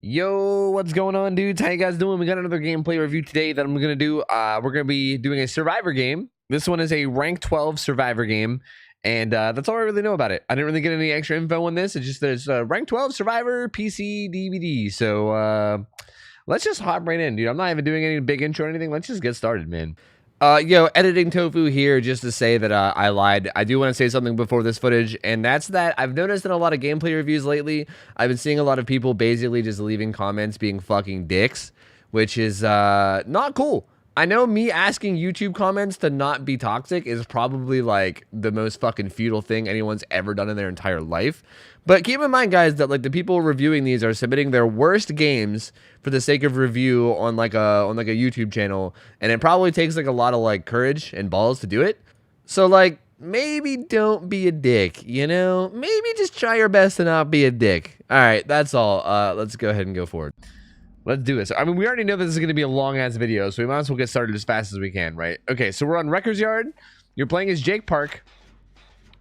Yo, what's going on, dudes? How you guys doing? We got another gameplay review today that I'm gonna do. We're gonna be doing a survivor game. This one is a rank 12 survivor game, and that's all I really know about it. I didn't really get any extra info on this. It's just there's rank 12 survivor PC DVD. So let's just hop right in, dude. I'm not even doing any big intro or anything. Let's just get started, man. Yo, editing tofu here just to say that I lied. I do want to say something before this footage, and that's that I've noticed in a lot of gameplay reviews lately, I've been seeing a lot of people basically just leaving comments being fucking dicks, which is not cool. I know me asking YouTube comments to not be toxic is probably like the most fucking futile thing anyone's ever done in their entire life. But keep in mind, guys, that like the people reviewing these are submitting their worst games for the sake of review on like a YouTube channel, and it probably takes like a lot of like courage and balls to do it. So like maybe don't be a dick, you know? Maybe just try your best to not be a dick. All right, that's all. Let's go ahead and go forward. Let's do this. I mean, we already know that this is going to be a long-ass video, so we might as well get started as fast as we can, right? Okay, so we're on Wrecker's Yard. You're playing as Jake Park.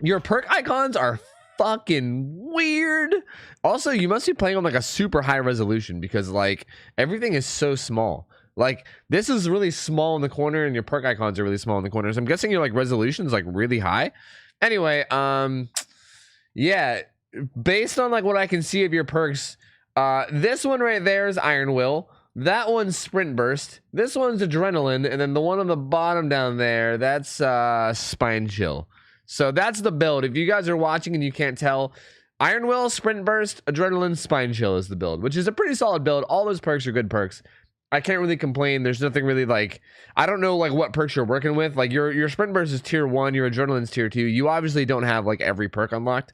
Your perk icons are fucking weird. Also, you must be playing on like a super high resolution because like everything is so small. Like this is really small in the corner and your perk icons are really small in the corner. So I'm guessing your like resolution is like really high. Anyway, yeah, based on like what I can see of your perks, this one right there is Iron Will. That one's Sprint Burst. This one's Adrenaline. And then the one on the bottom down there, that's Spine Chill. So that's the build. If you guys are watching and you can't tell, Iron Will, Sprint Burst, Adrenaline, Spine Chill is the build, which is a pretty solid build. All those perks are good perks. I can't really complain. There's nothing really like, I don't know like what perks you're working with. Like your Sprint Burst is tier 1, your Adrenaline's tier 2. You obviously don't have like every perk unlocked.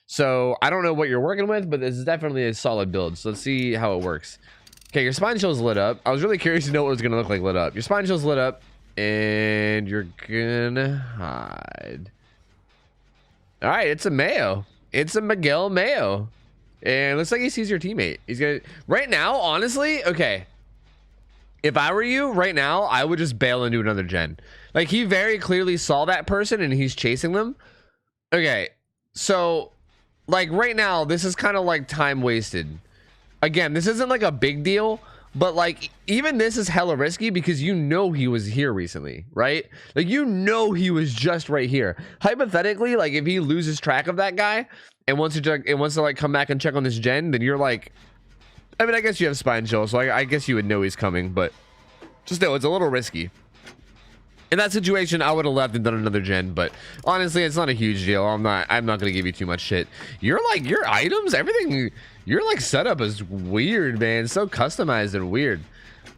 So I don't know what you're working with, but this is definitely a solid build. So let's see how it works. Okay, your Spine Chill's lit up. I was really curious to know what it was going to look like lit up. Your Spine Chill's lit up, and you're gonna hide. All right, it's a Mayo. It's a Miguel Mayo. And it looks like he sees your teammate. He's gonna... Right now, honestly, okay. If I were you, right now, I would just bail into another gen. Like, he very clearly saw that person, and he's chasing them. Okay, so... Like, right now, this is kind of like time wasted. Again, this isn't like a big deal, but like, even this is hella risky because you know he was here recently, right? Like, you know he was just right here. Hypothetically, like, if he loses track of that guy and wants to like come back and check on this gen, then you're like... I mean, I guess you have Spine Chill, so I guess you would know he's coming, but just know it's a little risky. In that situation, I would have left and done another gen, but honestly, it's not a huge deal. I'm not gonna give you too much shit. You're like, your items, everything, your like setup is weird, man. So customized and weird.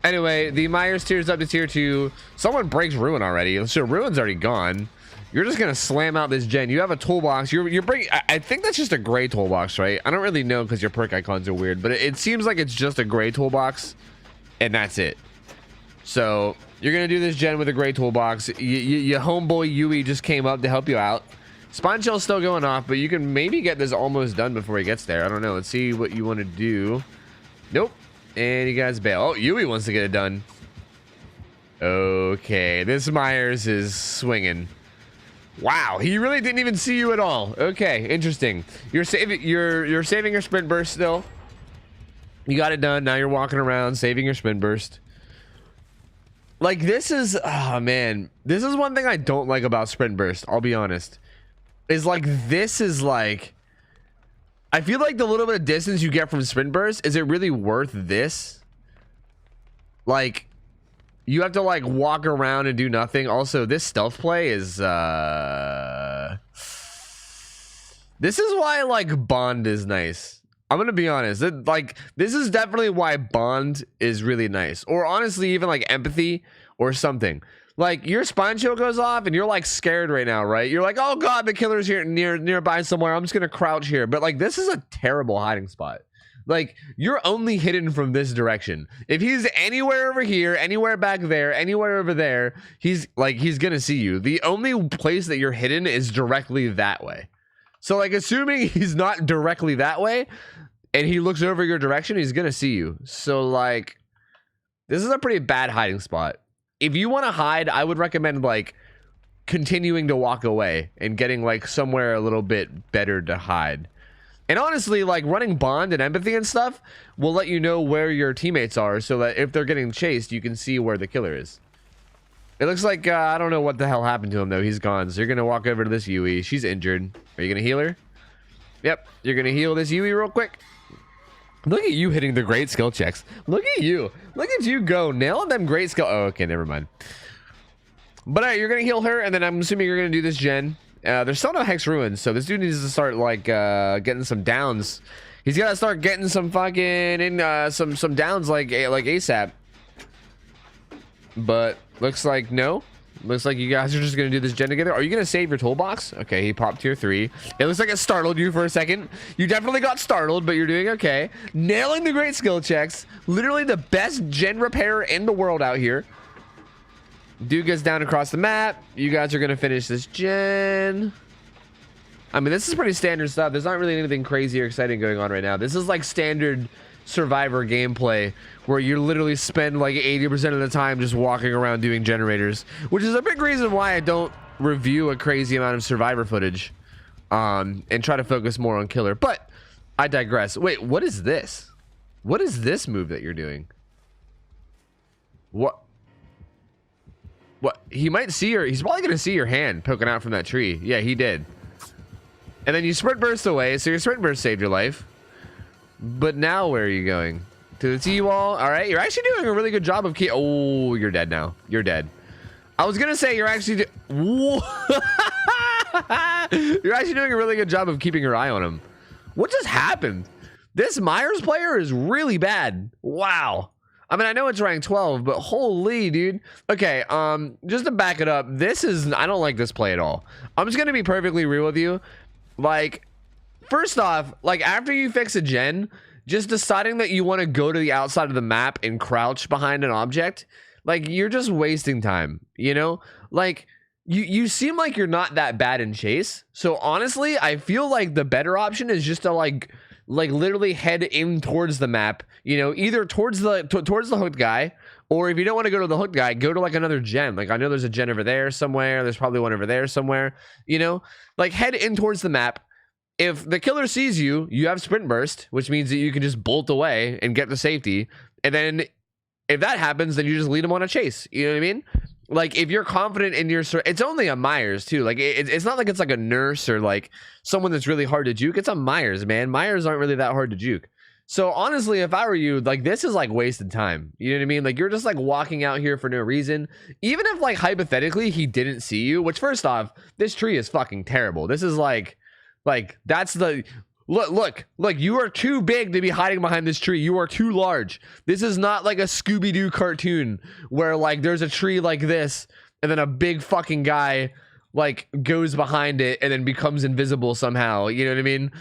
Anyway, the Myers tiers up to tier 2. Someone breaks Ruin already, so Ruin's already gone. You're just gonna slam out this gen. You have a toolbox. You're bringing. I think that's just a gray toolbox, right? I don't really know because your perk icons are weird, but it seems like it's just a gray toolbox, and that's it. So you're gonna do this gen with a gray toolbox. Your homeboy Yui just came up to help you out. Spine Chill's still going off, but you can maybe get this almost done before he gets there. I don't know. Let's see what you want to do. Nope. And you guys bail. Oh, Yui wants to get it done. Okay, this Myers is swinging. Wow, he really didn't even see you at all. Okay, interesting. You're saving your Sprint Burst still. You got it done. Now you're walking around saving your Sprint Burst. Like, this is, oh man, this is one thing I don't like about Sprint Burst, I'll be honest, is like, this is like, I feel like the little bit of distance you get from Sprint Burst, is it really worth this? Like, you have to like walk around and do nothing. Also, this stealth play is, this is why like Bond is nice. I'm gonna be honest, like, this is definitely why Bond is really nice, or honestly even like Empathy or something. Like, your Spine Chill goes off and you're like scared right now, right? You're like, oh god, the killer's here nearby somewhere, I'm just gonna crouch here. But like, this is a terrible hiding spot. Like, you're only hidden from this direction. If he's anywhere over here, anywhere back there, anywhere over there, he's gonna see you. The only place that you're hidden is directly that way. So like, assuming he's not directly that way and he looks over your direction, he's gonna see you. So like, this is a pretty bad hiding spot. If you want to hide, I would recommend like continuing to walk away and getting like somewhere a little bit better to hide. And honestly, like running bond and empathy and stuff will let you know where your teammates are, so that if they're getting chased, you can see where the killer is. It looks like I don't know what the hell happened to him though. He's gone. So you're gonna walk over to this Yui. She's injured. Are you gonna heal her? Yep. You're gonna heal this Yui real quick. Look at you hitting the great skill checks. Look at you. Look at you go nailing them great skill. Oh, okay, never mind. But you're gonna heal her, and then I'm assuming you're gonna do this gen. There's still no Hex Ruins, so this dude needs to start like getting some downs. He's gotta start getting some fucking some downs like ASAP. But looks like no. Looks like you guys are just gonna do this gen together. Are you gonna save your toolbox? Okay, he popped tier 3. It looks like it startled you for a second. You definitely got startled, but you're doing okay. Nailing the great skill checks. Literally the best gen repairer in the world out here. Dude gets down across the map. You guys are gonna finish this gen. I mean, this is pretty standard stuff. There's not really anything crazy or exciting going on right now. This is like standard survivor gameplay where you literally spend like 80% of the time just walking around doing generators, which is a big reason why I don't review a crazy amount of survivor footage and try to focus more on killer. But I digress. Wait, what is this? What is this move that you're doing? What he might see your, he's probably gonna see your hand poking out from that tree. Yeah, he did. And then you sprint burst away, so your sprint burst saved your life. But now where are you going? To the T-wall. All right, you're actually doing a really good job of oh, you're dead now. You're dead. I was gonna say you're actually you're actually doing a really good job of keeping your eye on him. What just happened? This Myers player is really bad. Wow. I mean, I know it's rank 12, but holy dude. Okay, just to back it up, this is, I don't like this play at all. I'm just gonna be perfectly real with you. Like, first off, like after you fix a gen, just deciding that you want to go to the outside of the map and crouch behind an object, like you're just wasting time, you know? Like you seem like you're not that bad in chase. So honestly, I feel like the better option is just to like literally head in towards the map, you know, either towards the hooked guy, or if you don't want to go to the hooked guy, go to like another gen. Like I know there's a gen over there somewhere. There's probably one over there somewhere, you know, like head in towards the map. If the killer sees you, you have sprint burst, which means that you can just bolt away and get to safety. And then if that happens, then you just lead them on a chase. You know what I mean? Like if you're confident in your, it's only a Myers too. Like it's not like it's like a nurse or like someone that's really hard to juke. It's a Myers, man. Myers aren't really that hard to juke. So honestly, if I were you, like this is like wasted time. You know what I mean? Like you're just like walking out here for no reason. Even if like hypothetically he didn't see you, which first off, this tree is fucking terrible. This is like that's the look, you are too big to be hiding behind this tree. You are too large. This is not like a Scooby-Doo cartoon where like there's a tree like this and then a big fucking guy like goes behind it and then becomes invisible somehow. You know what I mean?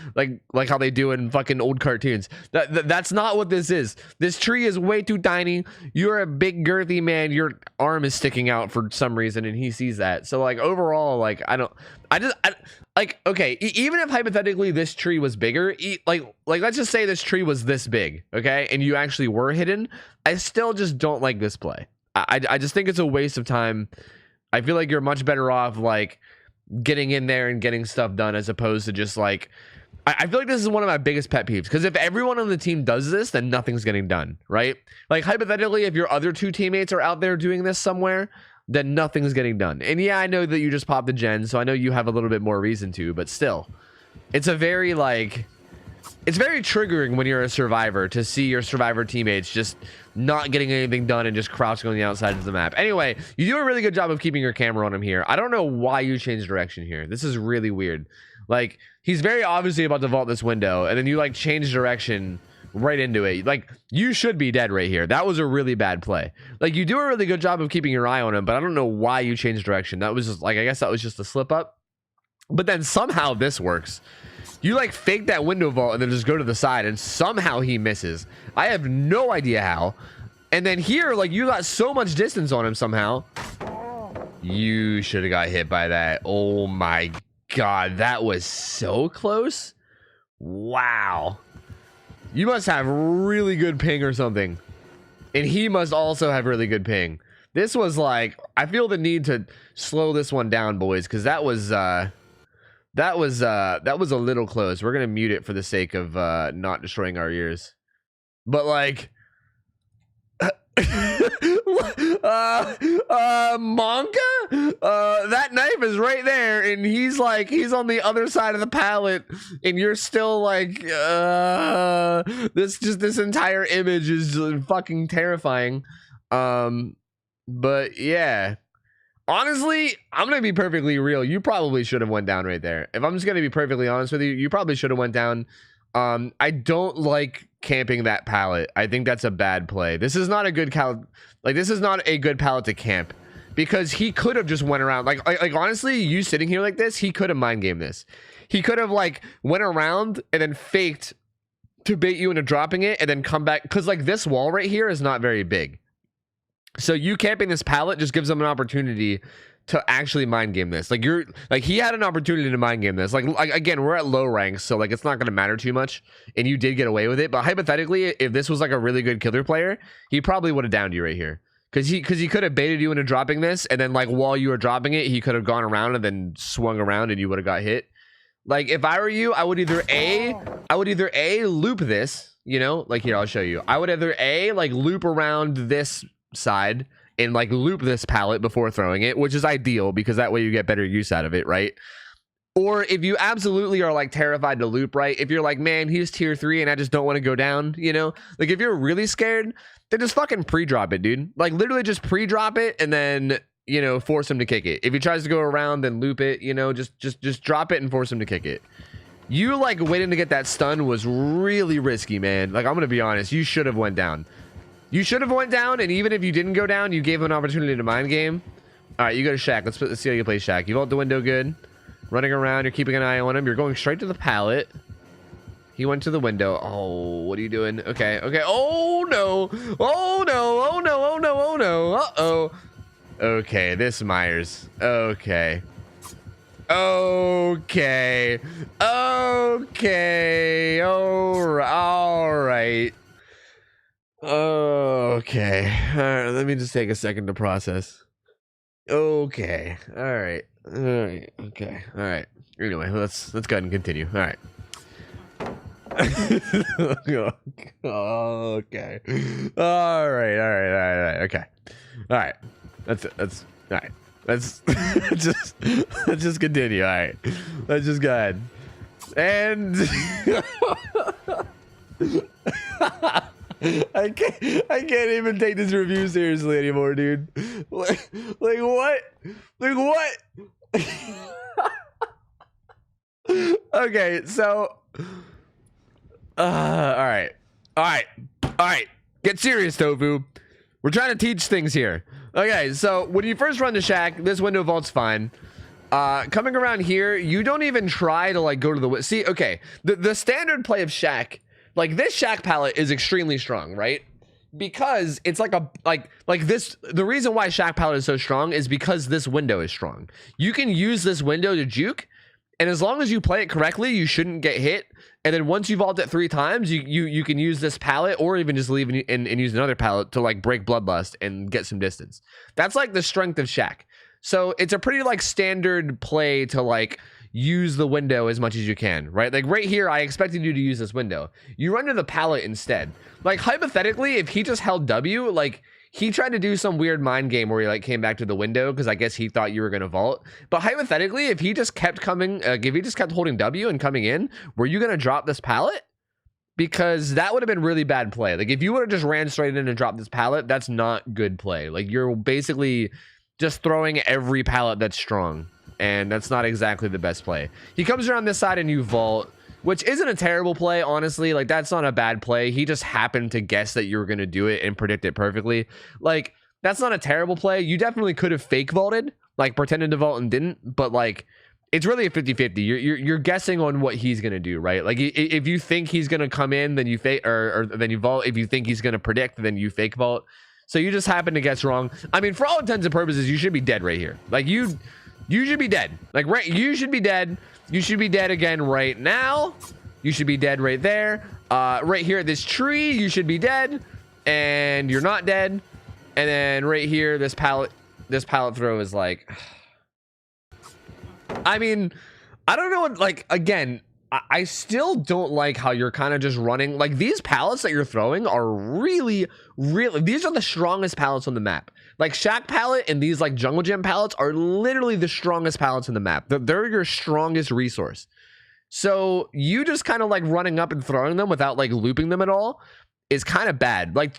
Like how they do in fucking old cartoons. That's not what this is. This tree is way too tiny. You're a big girthy man. Your arm is sticking out for some reason and he sees that. So like overall, like like okay, even if hypothetically this tree was bigger, like let's just say this tree was this big, okay, and you actually were hidden, I still just don't like this play. I just think it's a waste of time. I feel like you're much better off like getting in there and getting stuff done as opposed to just like I feel like this is one of my biggest pet peeves, because if everyone on the team does this, then nothing's getting done, right? Like hypothetically, if your other two teammates are out there doing this somewhere, then nothing's getting done. And yeah, I know that you just popped the gen, so I know you have a little bit more reason to, but still, it's a very like, it's very triggering when you're a survivor to see your survivor teammates just not getting anything done and just crouching on the outside of the map. Anyway, you do a really good job of keeping your camera on him here. I don't know why you changed direction here. This is really weird. Like, he's very obviously about to vault this window, and then you like change direction right into it. Like, you should be dead right here. That was a really bad play. Like, you do a really good job of keeping your eye on him, but I don't know why you changed direction. That was just like, I guess that was just a slip up. But then somehow this works. You like fake that window vault and then just go to the side, and somehow he misses. I have no idea how. And then here, like, you got so much distance on him somehow. You should have got hit by that. Oh my god, that was so close. Wow. You must have really good ping or something. And he must also have really good ping. This was like, I feel the need to slow this one down, boys, because that was That was a little close. We're gonna mute it for the sake of not destroying our ears. But like Monka, that knife is right there, and he's on the other side of the pallet, and you're still like, this entire image is just fucking terrifying. But yeah, honestly, I'm gonna be perfectly real. You probably should have went down right there. If I'm just gonna be perfectly honest with you, you probably should have went down. I don't like camping that pallet. I think that's a bad play. This is not a good this is not a good pallet to camp, because he could have just went around like honestly, you sitting here like this, he could have mind gamed this. He could have like went around and then faked to bait you into dropping it and then come back, because like this wall right here is not very big. So you camping this pallet just gives him an opportunity to actually mind game this. Like he had an opportunity to mind game this. Like again, we're at low ranks, so like it's not gonna matter too much, and you did get away with it. But hypothetically, if this was like a really good killer player, he probably would have downed you right here, because he could have baited you into dropping this, and then like while you were dropping it, he could have gone around and then swung around, and you would have got hit. Like if I were you, I would either a loop this, you know, like here, I'll show you. I would either a like loop around this side and like loop this pallet before throwing it, which is ideal because that way you get better use out of it, right? Or if you absolutely are like terrified to loop, right? If you're like, man, he's tier 3 and I just don't want to go down, you know? Like if you're really scared, then just fucking pre-drop it, dude. Like literally just pre-drop it and then, you know, force him to kick it. If he tries to go around, then loop it, you know, just drop it and force him to kick it. You like waiting to get that stun was really risky, man. Like I'm gonna be honest, you should have went down. You should have went down, and even if you didn't go down, you gave him an opportunity to mind game. All right, you go to Shaq. Let's see how you play Shaq. You vault the window good. Running around, you're keeping an eye on him. You're going straight to the pallet. He went to the window. Oh, what are you doing? Okay. Oh, no. Oh, no. Oh, no. Oh, no. Oh, no. Uh-oh. Okay, this Myers. Okay. All right. Okay. All right. Let me just take a second to process. Okay. All right. Okay. All right. Anyway, let's go ahead and continue. All right. Okay. All right. Okay. All right. That's all right. Let's just continue. All right. Let's just go ahead. And I can't even take this review seriously anymore, dude. Like what? Okay, so all right. Get serious, Tofu. We're trying to teach things here. Okay, so when you first run the Shack, this window vault's fine. Coming around here, you don't even try to like go to the see. Okay, the standard play of Shack, like this Shack pallet is extremely strong, right? Because it's like a like this. The reason why Shack pallet is so strong is because this window is strong. You can use this window to juke, and as long as you play it correctly, you shouldn't get hit. And then once you vault it 3 times, you can use this pallet, or even just leave and use another pallet to like break Bloodlust and get some distance. That's like the strength of Shack. So it's a pretty like standard play to like use the window as much as you can, right? Like right here, I expected you to use this window. You run to the pallet instead. Like hypothetically, if he just held W, like he tried to do some weird mind game where he like came back to the window because I guess he thought you were going to vault. But hypothetically, if he just kept coming, if he just kept holding W and coming in, were you going to drop this pallet? Because that would have been really bad play. Like if you would have just ran straight in and dropped this pallet, that's not good play. Like you're basically just throwing every pallet that's strong, and that's not exactly the best play. He comes around this side and you vault, which isn't a terrible play, honestly. Like that's not a bad play. He just happened to guess that you were going to do it and predict it perfectly. Like that's not a terrible play. You definitely could have fake vaulted, like pretended to vault and didn't, but like it's really a 50-50. You're guessing on what he's going to do, right? Like if you think he's going to come in, then you fake or then you vault. If you think he's going to predict, then you fake vault. So you just happen to guess wrong. I mean, for all intents and purposes, you should be dead right here. Like you should be dead. Like right, you should be dead. You should be dead again right now. You should be dead right there. Right here at this tree, you should be dead, and you're not dead. And then right here, this pallet throw is like, I mean, I don't know what, like, again, I still don't like how you're kind of just running. Like, these pallets that you're throwing are really, these are the strongest pallets on the map. Like, Shack Pallet and these, like, Jungle Gym pallets are literally the strongest pallets in the map. They're your strongest resource. So you just kind of, like, running up and throwing them without, like, looping them at all is kind of bad. Like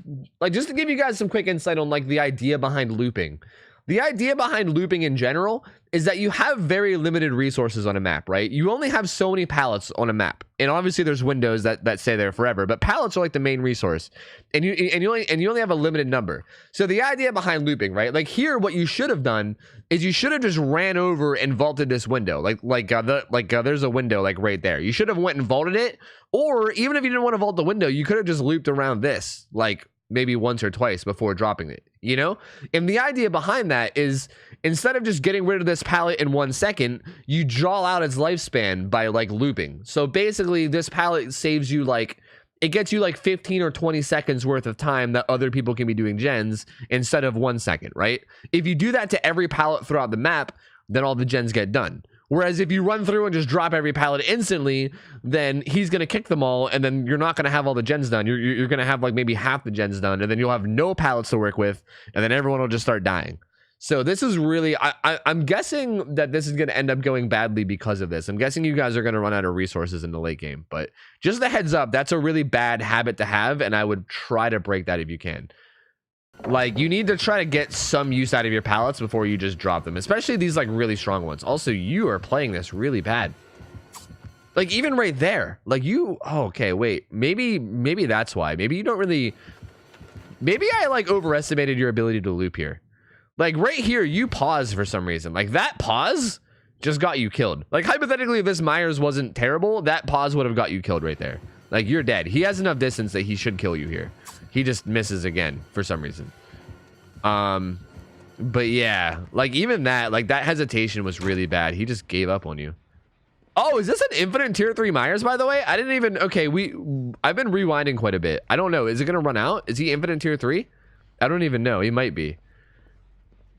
just to give you guys some quick insight on, like, the idea behind looping. The idea behind looping in general is that you have very limited resources on a map, right? You only have so many pallets on a map. And obviously there's windows that stay there forever, but pallets are like the main resource. And you only have a limited number. So the idea behind looping, right? Like here, what you should have done is you should have just ran over and vaulted this window. There's a window like right there. You should have went and vaulted it. Or even if you didn't want to vault the window, you could have just looped around this, like maybe once or twice before dropping it, you know? And the idea behind that is instead of just getting rid of this pallet in 1 second, you draw out its lifespan by like looping. So basically this pallet saves you like, it gets you like 15 or 20 seconds worth of time that other people can be doing gens instead of 1 second, right? If you do that to every pallet throughout the map, then all the gens get done. Whereas if you run through and just drop every pallet instantly, then he's going to kick them all, and then you're not going to have all the gens done. You're going to have like maybe half the gens done, and then you'll have no pallets to work with, and then everyone will just start dying. So this is really, I'm guessing that this is going to end up going badly because of this. I'm guessing you guys are going to run out of resources in the late game. But just a heads up, that's a really bad habit to have, and I would try to break that if you can. Like, you need to try to get some use out of your pallets before you just drop them, especially these like really strong ones. Also, you are playing this really bad. Like, even right there, like you, oh, okay, wait, maybe that's why. Maybe you don't really, maybe I like overestimated your ability to loop here. Like right here, you pause for some reason. Like that pause just got you killed. Like hypothetically, if this Myers wasn't terrible, that pause would have got you killed right there. Like you're dead. He has enough distance that he should kill you here. He just misses again for some reason. But yeah, like even that, like that hesitation was really bad. He just gave up on you. Oh, is this an infinite tier 3 Myers, by the way? I didn't even, okay, I've been rewinding quite a bit. I don't know. Is it going to run out? Is he infinite tier 3? I don't even know. He might be.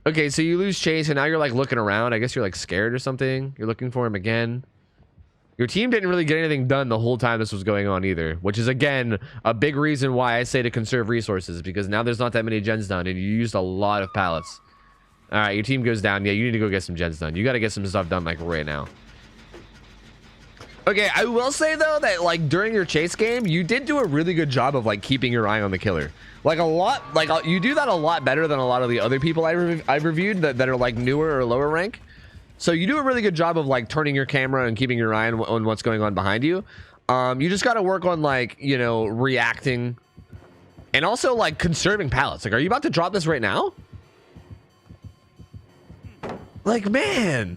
Okay, so you lose chase and now you're like looking around. I guess you're like scared or something. You're looking for him again. Your team didn't really get anything done the whole time this was going on either, which is, again, a big reason why I say to conserve resources, because now there's not that many gens done and you used a lot of pallets. All right, your team goes down. Yeah, you need to go get some gens done. You got to get some stuff done like right now. Okay, I will say, though, that like during your chase game, you did do a really good job of like keeping your eye on the killer. Like a lot, like you do that a lot better than a lot of the other people I've reviewed that are like newer or lower rank. So you do a really good job of like turning your camera and keeping your eye on what's going on behind you. You just got to work on like, you know, reacting and also like conserving pallets. Like, are you about to drop this right now? Like, man,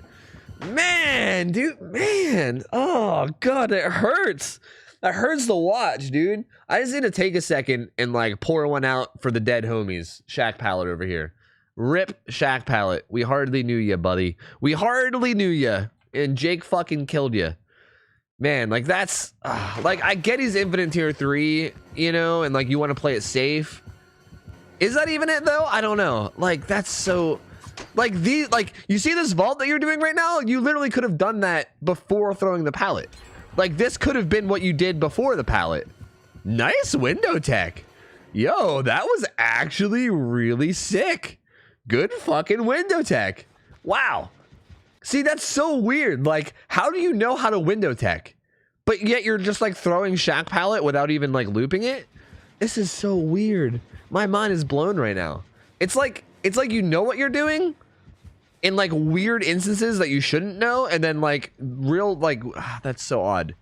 dude, man. Oh God, it hurts. That hurts to watch, dude. I just need to take a second and like pour one out for the dead homies. Shack Pallet over here. Rip Shack Pallet. We hardly knew you, buddy. We hardly knew you. And Jake fucking killed you. Man, like that's... like, I get he's infinite tier 3, you know, and like you want to play it safe. Is that even it, though? I don't know. Like, that's so... Like, you see this vault that you're doing right now? You literally could have done that before throwing the pallet. Like, this could have been what you did before the pallet. Nice window tech. Yo, that was actually really sick. Good fucking window tech. Wow. See, that's so weird. Like, how do you know how to window tech? But yet you're just like throwing Shack Pallet without even like looping it? This is so weird. My mind is blown right now. It's like you know what you're doing in like weird instances that you shouldn't know, and then like real like that's so odd.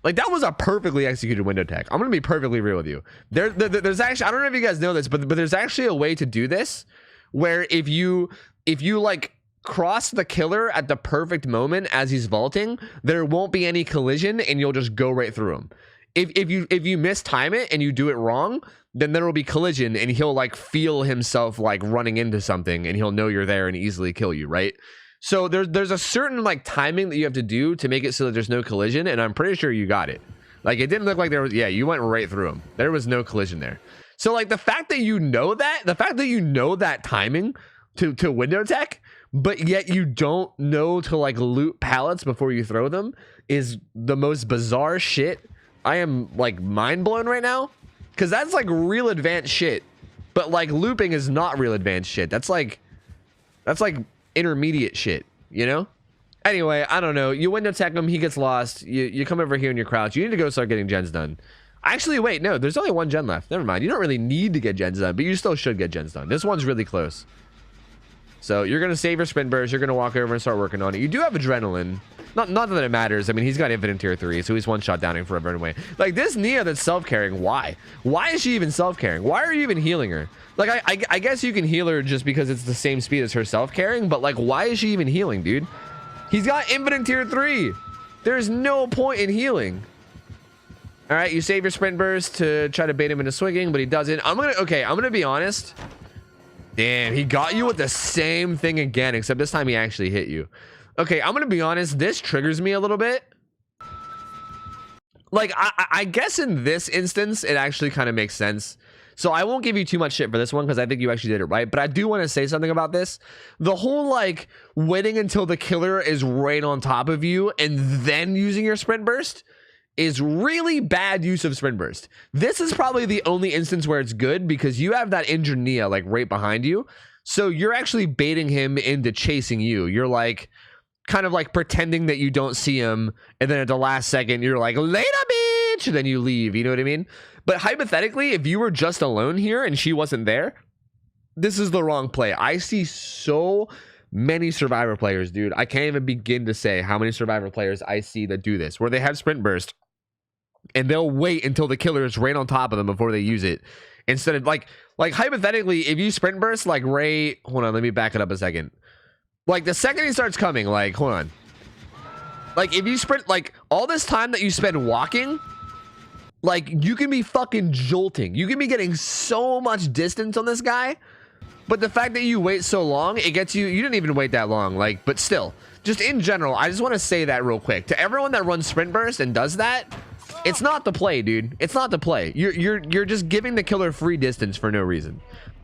Like that was a perfectly executed window tech. I'm gonna be perfectly real with you. There's actually, I don't know if you guys know this, but there's actually a way to do this where if you like cross the killer at the perfect moment as he's vaulting, there won't be any collision and you'll just go right through him. If you mistime it and you do it wrong, then there will be collision and he'll like feel himself like running into something and he'll know you're there and easily kill you, right? So there's a certain like timing that you have to do to make it so that there's no collision, and I'm pretty sure you got it. Like it didn't look like there was, yeah, you went right through him. There was no collision there. So like the fact that you know that timing to window tech but yet you don't know to like loot pallets before you throw them is the most bizarre shit. I am like mind blown right now, because that's like real advanced shit, but like looping is not real advanced shit. That's like intermediate shit, you know? Anyway, I don't know. You window tech him, he gets lost. You come over here and you crouch. You need to go start getting gens done. Actually, wait, no, there's only one gen left. Never mind. You don't really need to get gens done, but you still should get gens done. This one's really close. So you're going to save your sprint burst. You're going to walk over and start working on it. You do have adrenaline. Not that it matters. I mean, he's got infinite tier 3, so he's one shot downing forever anyway. Like this Nia that's self-carrying, why? Why is she even self-carrying? Why are you even healing her? Like, I guess you can heal her just because it's the same speed as her self-carrying, but like, why is she even healing, dude? He's got infinite tier 3. There's no point in healing. All right, you save your sprint burst to try to bait him into swinging, but he doesn't. I'm gonna be honest. Damn, he got you with the same thing again, except this time he actually hit you. Okay, I'm gonna be honest. This triggers me a little bit. Like, I guess in this instance, it actually kind of makes sense. So I won't give you too much shit for this one because I think you actually did it right. But I do want to say something about this. The whole like waiting until the killer is right on top of you and then using your sprint burst is really bad use of sprint burst. This is probably the only instance where it's good because you have that injured Nia like right behind you. So you're actually baiting him into chasing you. You're like kind of like pretending that you don't see him. And then at the last second, you're like, later, bitch. And then you leave. You know what I mean? But hypothetically, if you were just alone here and she wasn't there, this is the wrong play. I see so many Survivor players, dude. I can't even begin to say how many Survivor players I see that do this, where they have sprint burst and they'll wait until the killer is right on top of them before they use it. Instead of like hypothetically, if you sprint burst like right, hold on, let me back it up a second. Like the second he starts coming, like, hold on. Like if you sprint, like all this time that you spend walking, like you can be fucking jolting. You can be getting so much distance on this guy. But the fact that you wait so long, it gets you, you didn't even wait that long, like, but still, just in general, I just want to say that real quick. To everyone that runs sprint burst and does that, it's not the play, dude. It's not the play. You're just giving the killer free distance for no reason.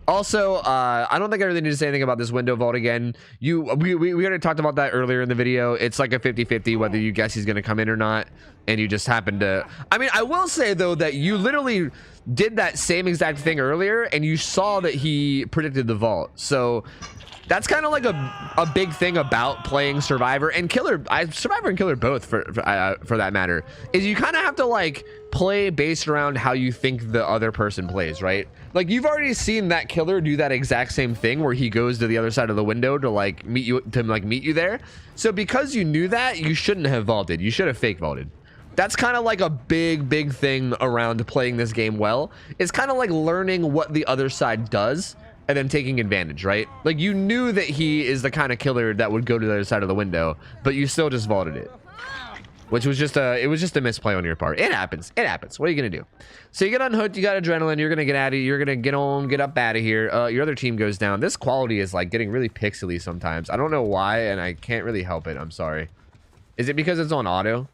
Also, I don't think I really need to say anything about this window vault again. We already talked about that earlier in the video. It's like a 50-50 whether you guess he's going to come in or not, and you just happen to... I mean, I will say, though, that you literally did that same exact thing earlier, and you saw that he predicted the vault. So that's kind of like a big thing about playing Survivor and Killer. Survivor and Killer both, for that matter, is you kind of have to, like, play based around how you think the other person plays, right? Like you've already seen that killer do that exact same thing where he goes to the other side of the window to like meet you there. So because you knew that, you shouldn't have vaulted. You should have fake vaulted. That's kind of like a big thing around playing this game well. It's kind of like learning what the other side does and then taking advantage, right? Like you knew that he is the kind of killer that would go to the other side of the window, but you still just vaulted it. Which was just a misplay on your part. It happens. It happens. What are you gonna do? So you get unhooked, you got adrenaline, you're gonna get out of, you're gonna get up out of here. Your other team goes down. This quality is like getting really pixely sometimes. I don't know why, and I can't really help it. I'm sorry. Is it because it's on auto?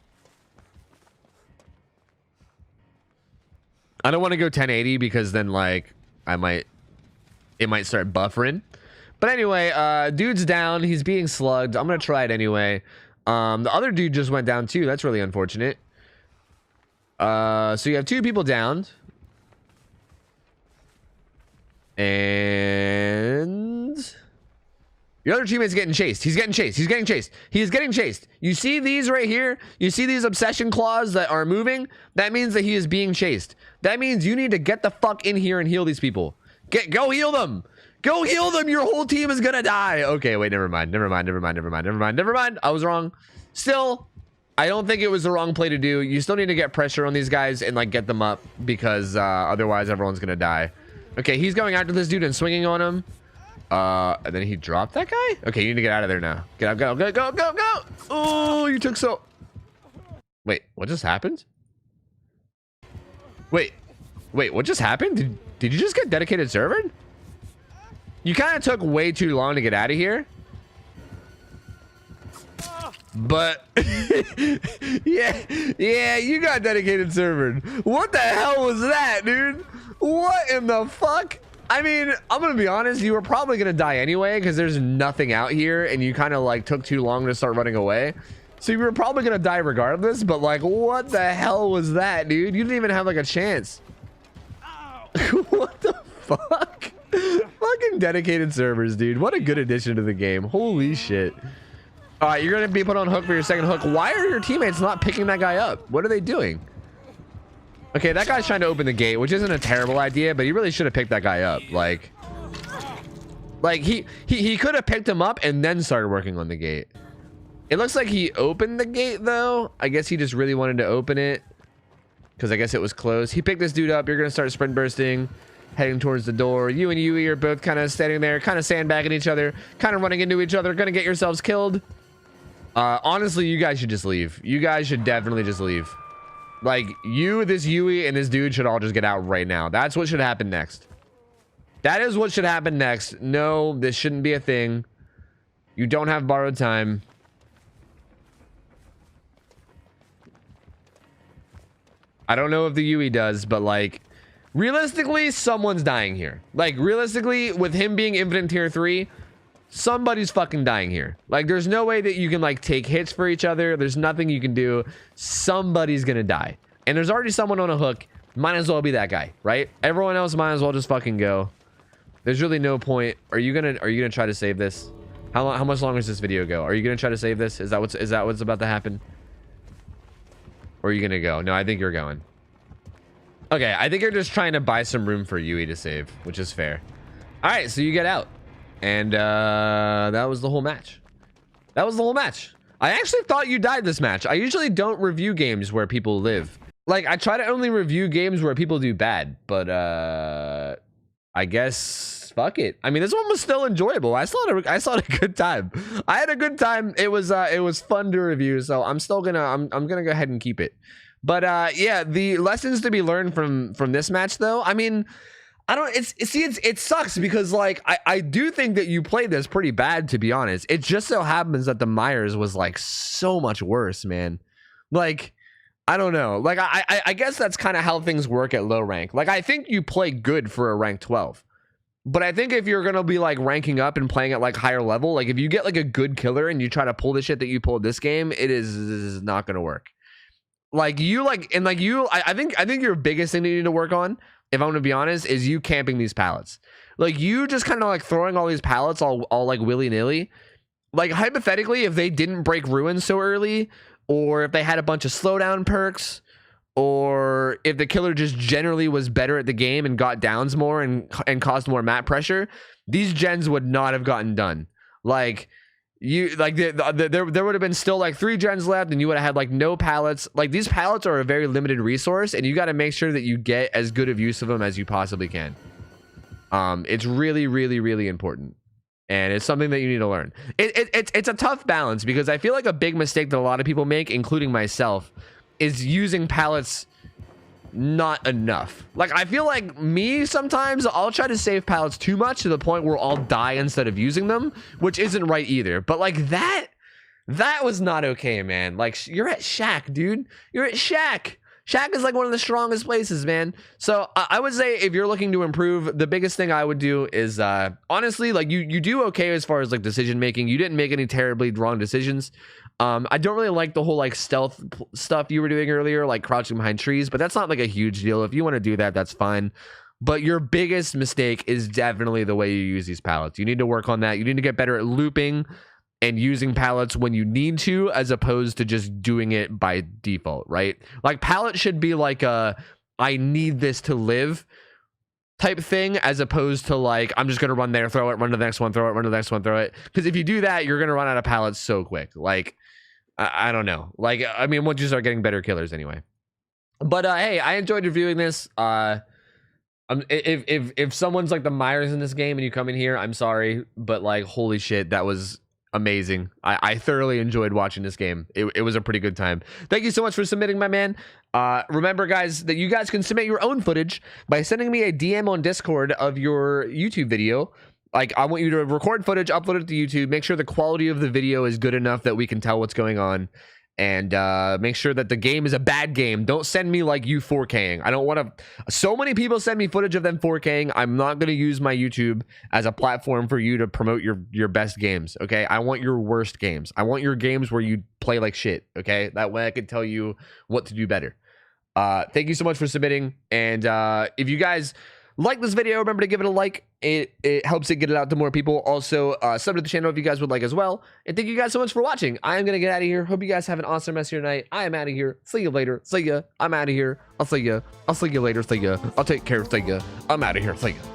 I don't want to go 1080 because then like it might start buffering. But anyway, dude's down, he's being slugged. I'm gonna try it anyway. The other dude just went down too. That's really unfortunate. So you have two people downed. And your other teammate's getting chased. He's getting chased. He's getting chased. He is getting chased. You see these right here? You see these obsession claws that are moving? That means that he is being chased. That means you need to get the fuck in here and heal these people. Go heal them. Go heal them. Your whole team is gonna die. Okay, wait, never mind. I was wrong. Still, I don't think it was the wrong play to do. You still need to get pressure on these guys and like get them up because otherwise everyone's gonna die. Okay, he's going after this dude and swinging on him. And then he dropped that guy? Okay, you need to get out of there now. Get out, go. Oh, you took so... Wait, what just happened? Wait, what just happened? Did you just get dedicated servered? You kind of took way too long to get out of here. But yeah, you got dedicated servered. What the hell was that, dude? What in the fuck? I mean, I'm gonna be honest, you were probably gonna die anyway because there's nothing out here and you kind of like took too long to start running away, so you were probably gonna die regardless. But like, what the hell was that, dude? You didn't even have like a chance. What the fuck? Fucking dedicated servers, dude. What a good addition to the game. Holy shit. All right, you're gonna be put on hook for your second hook. Why are your teammates not picking that guy up? What are they doing? Okay, that guy's trying to open the gate, which isn't a terrible idea, but you really should have picked that guy up. Like he could have picked him up and then started working on the gate. It looks like he opened the gate though. I guess he just really wanted to open it because I guess it was closed. He picked this dude up. You're gonna start sprint bursting, heading towards the door. You and Yui are both kind of standing there, kind of sandbagging each other, kind of running into each other, gonna get yourselves killed. Honestly, you guys should just leave. You guys should definitely just leave. Like, you, this Yui, and this dude should all just get out right now. That's what should happen next. That is what should happen next. No, this shouldn't be a thing. You don't have borrowed time. I don't know if the Yui does, but like, realistically, someone's dying here. Like, realistically, with him being infinite tier 3, somebody's fucking dying here. Like, there's no way that you can like take hits for each other. There's nothing you can do. Somebody's gonna die, and there's already someone on a hook. Might as well be that guy, right? Everyone else might as well just fucking go. There's really no point. Are you gonna try to save this? How much longer does this video go? Are you gonna try to save this? Is that what's about to happen? Or are you gonna go? No, I think you're going. Okay, I think you're just trying to buy some room for Yui to save, which is fair. All right, so you get out. And that was the whole match. That was the whole match. I actually thought you died this match. I usually don't review games where people live. Like, I try to only review games where people do bad, but I guess fuck it. I mean, this one was still enjoyable. I still had a good time. I had a good time. It was fun to review, so I'm still gonna I'm gonna go ahead and keep it. But yeah, the lessons to be learned from this match though, I mean, I don't, it sucks because like, I do think that you played this pretty bad, to be honest. It just so happens that the Myers was like so much worse, man. Like, I don't know. Like, I guess that's kind of how things work at low rank. Like, I think you play good for a rank 12. But I think if you're going to be like ranking up and playing at like higher level, like if you get like a good killer and you try to pull the shit that you pulled this game, it is not going to work. Like you like, and like you, I think your biggest thing that you need to work on, if I'm gonna be honest, is you camping these pallets. Like you just kind of like throwing all these pallets all like willy-nilly. Like hypothetically, if they didn't break ruins so early, or if they had a bunch of slowdown perks, or if the killer just generally was better at the game and got downs more and caused more map pressure, these gens would not have gotten done. Like you, like there would have been still like 3 gens left, and you would have had like no pallets. Like these pallets are a very limited resource, and you got to make sure that you get as good of use of them as you possibly can. It's really, really, really important, and it's something that you need to learn. It's a tough balance because I feel like a big mistake that a lot of people make, including myself, is using pallets not enough. Like I feel like me sometimes I'll try to save pallets too much to the point where I'll die instead of using them, which isn't right either. But like that was not okay, man. Like you're at Shack, dude. You're at Shack. Shack is like one of the strongest places, man. So I would say if you're looking to improve, the biggest thing I would do is honestly, like you do okay as far as like decision making. You didn't make any terribly wrong decisions. I don't really like the whole like stealth stuff you were doing earlier, like crouching behind trees, but that's not like a huge deal. If you want to do that, that's fine. But your biggest mistake is definitely the way you use these pallets. You need to work on that. You need to get better at looping and using pallets when you need to, as opposed to just doing it by default, right? Like pallet should be like a I need this to live type thing, as opposed to like I'm just gonna run there, throw it, run to the next one, throw it, run to the next one, throw it. Because if you do that, you're gonna run out of pallets so quick. Like I don't know. Like I mean, once you start getting better killers anyway. But hey, I enjoyed reviewing this. If someone's like the Myers in this game and you come in here, I'm sorry, but like holy shit, that was amazing. I thoroughly enjoyed watching this game. It was a pretty good time. Thank you so much for submitting, my man. Remember guys that you guys can submit your own footage by sending me a DM on Discord of your YouTube video. Like I want you to record footage, upload it to YouTube, make sure the quality of the video is good enough that we can tell what's going on, and make sure that the game is a bad game. Don't send me like you 4King. I don't want to. So many people send me footage of them 4King. I'm not going to use my YouTube as a platform for you to promote your best games. Okay, I want your worst games. I want your games where you play like shit. Okay, that way I can tell you what to do better. Thank you so much for submitting, and if you guys like this video, remember to give it a like. It helps it get it out to more people. Also, sub to the channel if you guys would like as well. And thank you guys so much for watching. I am going to get out of here. Hope you guys have an awesome rest of your night. I am out of here. See you later. See ya. I'm out of here. I'll see ya. I'll see you later. See ya. I'll take care. See ya. I'm out of here. See ya.